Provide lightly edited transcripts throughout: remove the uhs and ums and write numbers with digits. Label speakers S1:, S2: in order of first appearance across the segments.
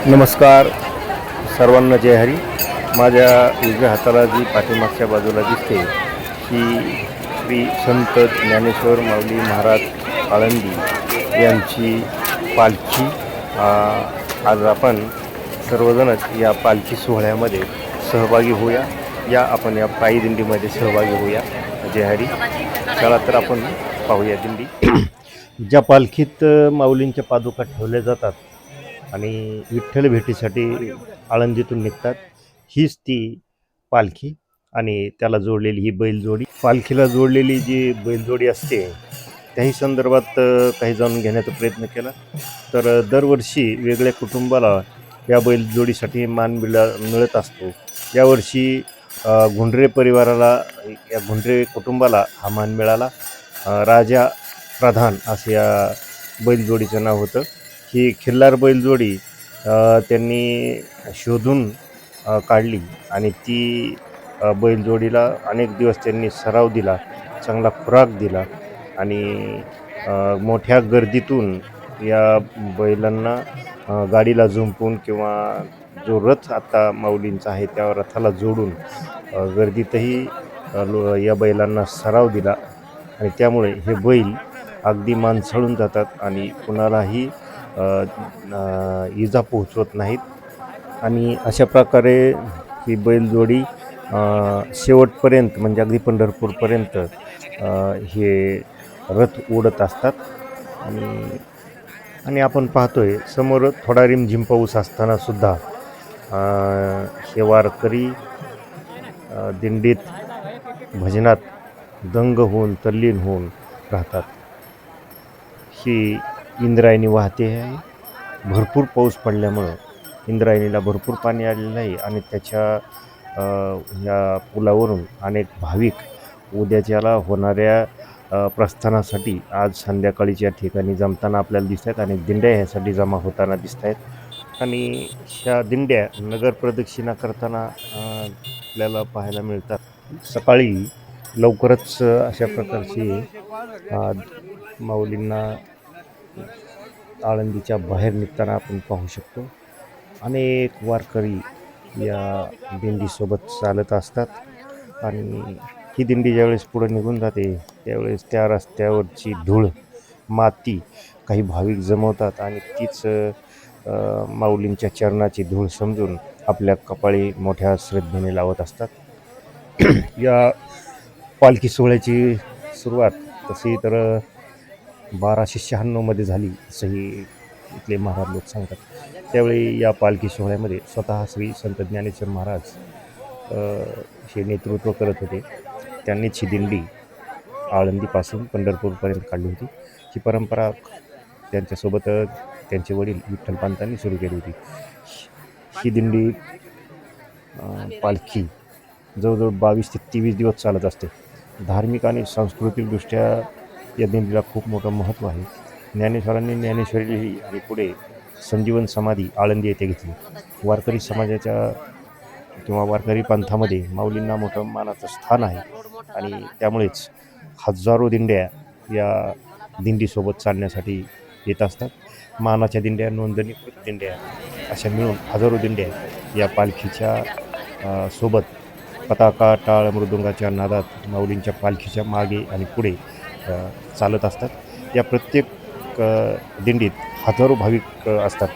S1: नमस्कार सर्वांना, जय हरी. माझ्या उजव्या हाताला जी पाठीमागच्या बाजूला दिसते ही श्री संत ज्ञानेश्वर माऊली महाराज आळंदी यांची पालखी. आज आपण सर्वजणच या पालखी सोहळ्यामध्ये सहभागी होऊया. आपण या पायी दिंडीमध्ये सहभागी होऊया. जय हरी. चला तर आपण पाहूया दिंडी. ज्या पालखीत माऊलींच्या पादुका ठेवल्या जातात आणि विठ्ठल भेटीसाठी आळंदीतून निघतात, हीच ती पालखी. आणि त्याला जोडलेली ही बैलजोडी, पालखीला जोडलेली जी बैलजोडी असते त्याही संदर्भात काही जाणून घेण्याचा प्रयत्न केला. तर दरवर्षी वेगळ्या कुटुंबाला या बैलजोडीसाठी मान मिळत असतो. यावर्षी घुंडरे परिवाराला, या घुंडरे कुटुंबाला हा मान मिळाला. राजा प्रधान असं या बैलजोडीचं नाव होतं. ही खिल्लार बैलजोडी त्यांनी शोधून काढली आणि ती बैलजोडीला अनेक दिवस त्यांनी सराव दिला, चांगला खुराक दिला आणि मोठ्या गर्दीतून या बैलांना गाडीला जुंपून किंवा जो रथ आता माऊलींचा आहे त्या रथाला जोडून गर्दीतही या बैलांना सराव दिला आणि त्यामुळे हे बैल अगदी मानसळून जातात आणि कुणालाही इजा पोहोचवत नाहीत. आणि अशा प्रकारे ही बैलजोडी शेवटपर्यंत म्हणजे अगदी पंढरपूरपर्यंत हे रथ ओढत असतात. आणि आपण पाहतोय समोर थोडा रिमझिम पाऊस असतानासुद्धा हे वारकरी दिंडीत भजनात दंग होऊन तल्लीन होऊन राहतात. ही इंद्रायणी वाहते आहे. भरपूर पाऊस पडल्यामुळं इंद्रायणीला भरपूर पाणी आलेलं आहे आणि त्याच्या या पुलावरून अनेक भाविक उद्याच्याला होणाऱ्या प्रस्थानासाठी आज संध्याकाळीच्या ठिकाणी जमताना आपल्याला दिसत आहेत. आणि दिंड्या ह्यासाठी जमा होताना दिसत आहेत आणि ह्या दिंड्या नगर प्रदक्षिणा करताना आपल्याला पाहायला मिळतात. सकाळी लवकरच अशा प्रकारची माऊलींना आळंदीच्या बाहेर निघताना आपण पाहू शकतो. अनेक वारकरी या दिंडीसोबत चालत असतात आणि ही दिंडी ज्यावेळेस पुढे निघून जाते त्यावेळेस त्या रस्त्यावरची धूळ, माती काही भाविक जमवतात आणि तीच माऊलींच्या चरणाची धूळ समजून आपल्या कपाळी मोठ्या श्रद्धेने लावत असतात. या पालखी सोहळ्याची सुरुवात तशी तर 1296 झाली असंही इथले महाराज लोक सांगतात. त्यावेळी या पालखी सोहळ्यामध्ये स्वतः श्री संत ज्ञानेश्वर महाराज हे नेतृत्व करत होते. त्यांनीच ही दिंडी आळंदीपासून पंढरपूरपर्यंत काढली होती. ही परंपरा त्यांच्यासोबत त्यांचे वडील विठ्ठलपंतांनी सुरू केली होती. ही दिंडी पालखी जवळजवळ 22 ते 23 दिवस चालत असते. धार्मिक आणि सांस्कृतिकदृष्ट्या या दिंडीला खूप मोठं महत्त्व आहे. ज्ञानेश्वरांनी ज्ञानेश्वरी आणि पुढे संजीवन समाधी आळंदी येथे घेतली. वारकरी समाजाच्या किंवा वारकरी पंथामध्ये माऊलींना मोठं मानाचं स्थान आहे आणि त्यामुळेच हजारो दिंड्या या दिंडीसोबत चालण्यासाठी येत असतात. मानाच्या दिंड्या, नोंदणीकृत दिंड्या अशा मिळून हजारो दिंड्या या पालखीच्या सोबत पताका, टाळ, मृदुंगाच्या नादात माऊलींच्या पालखीच्या मागे आणि पुढे चालत असतात. या प्रत्येक दिंडीत हजारो भाविक असतात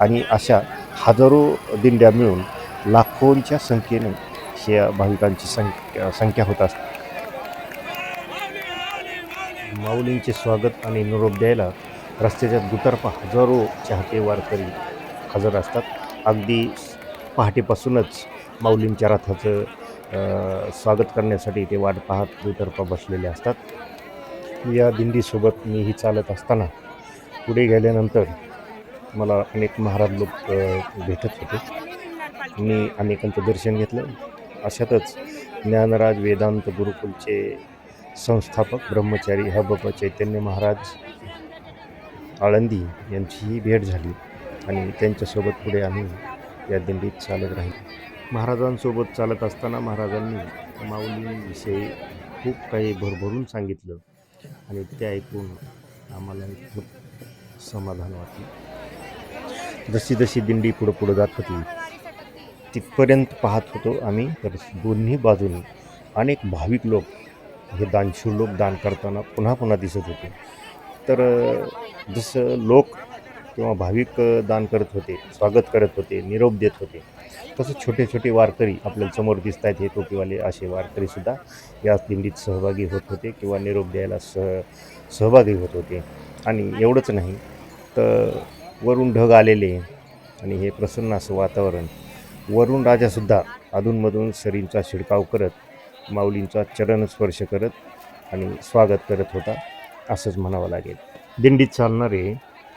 S1: आणि अशा हजारो दिंड्या मिळून लाखोंच्या संख्येने ह्या भाविकांची संख्या होत असते. माऊलींचे स्वागत आणि निरोप द्यायला रस्त्याच्या दुतर्फा हजारो चाहते वारकरी हजर असतात. अगदी पहाटेपासूनच माऊलींच्या रथाचं स्वागत करण्यासाठी ते वाट पाहत दुतर्फा बसलेले असतात. या दिंडीसोबत मीही चालत असताना पुढे गेल्यानंतर मला अनेक महाराज लोक भेटत होते. मी अनेकांचं दर्शन घेतलं. अशातच ज्ञानराज वेदांत गुरुकुलचे संस्थापक ब्रह्मचारी हबप चैतन्य महाराज आळंदी यांचीही भेट झाली आणि त्यांच्यासोबत पुढे आम्ही या दिंडीत चालत राहिलो. महाराजांसोबत चालत असताना महाराजांनी माऊलींविषयी खूप काही भरभरून सांगितलं आणि ते ऐकून आम्हाला खूप समाधान वाटलं. जशी जशी दिंडी पुढं पुढं जात होती तिथपर्यंत पाहत होतो आम्ही, तर दोन्ही बाजूनी अनेक भाविक लोक, हे दानशूर लोक दान करताना पुन्हा पुन्हा दिसत होते. तर जसं लोक किंवा भाविक दान करत होते, स्वागत करत होते, निरोप देत होते, तसं छोटे छोटे वारकरी आपल्याला समोर दिसत आहेत, हे टोपीवाले असे वारकरीसुद्धा या दिंडीत सहभागी होत होते किंवा निरोप द्यायला सहभागी होत होते. आणि एवढंच नाही तर वरून ढग आलेले आणि हे प्रसन्न असं वातावरण, वरुण राजासुद्धा अधूनमधून सरींचा शिडकाव करत माऊलींचा चरणस्पर्श करत आणि स्वागत करत होता, असंच म्हणावं लागेल. दिंडीत चालणारे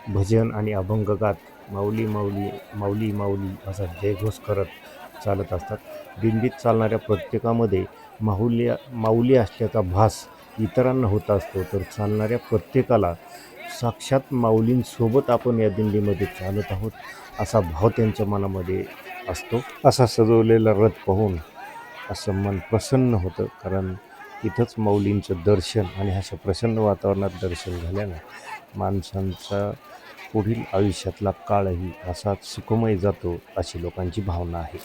S1: भजन आणि अभंग गात माऊली माऊली माऊली माऊली असा जयघोष करत चालत असतात. दिंडीत चालणाऱ्या प्रत्येकामध्ये माऊली असल्याचा भास इतरांना होत असतो, तर चालणाऱ्या प्रत्येकाला साक्षात माऊलींसोबत आपण या दिंडीमध्ये चालत आहोत असा भाव त्यांच्या मनामध्ये असतो. असा सजवलेला रथ पाहून असं मन प्रसन्न होतं, कारण तिथंच माऊलींचं दर्शन आणि अशा प्रसन्न वातावरणात दर्शन झाल्यानं माणसांचा पुढील आयुष्यातला काळही असाच सुखमय जातो, अशी लोकांची भावना आहे.